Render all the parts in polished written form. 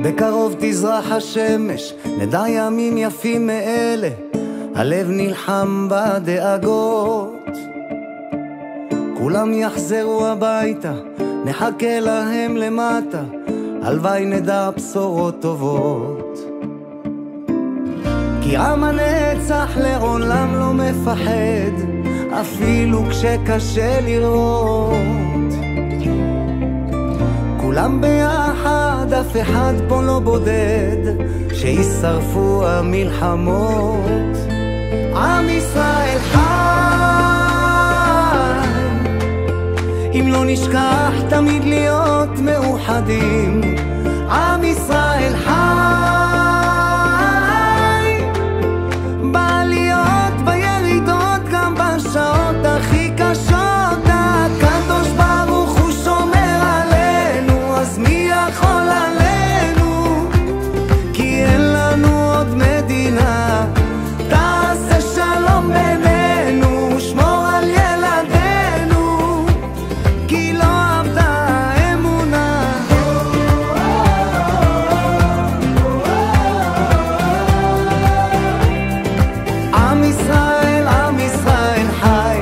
בקרוב תזרח השמש, נדע ימים יפים מאלה, הלב נלחם בדאגות. כולם יחזרו הביתה, נחכה להם למטה, הלוואי נדע בשורות טובות. כי עם הנצח לעולם לא מפחד, אפילו כשקשה לראות. כולם ביחד, אף אחד פה לא בודד, שישרפו המלחמות. עם ישראל חי, אם לא נשכח תמיד להיות מאוחדים. עם ישראל חי, בעליות בירידות, גם בשעות הכי קשות. הקדוש ברוך הוא שומר עלינו, אז מי יכול עלינו? כי אין לנו עוד מדינה. תעשה שלום בינינו, שמור על ילדינו, כי לא עבדה האמונה. עם ישראל, עם ישראל חי.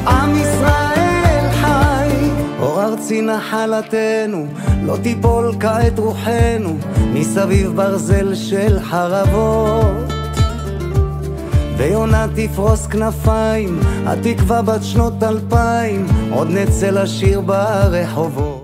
עם ישראל חי. אור ארצי נחלתנו, לא תיפול כעת רוחנו, מסביב ברזל של חרבות. ויונה תפרוס כנפיים, התקווה בת שנות 2000, עוד נצא לשיר ברחובות.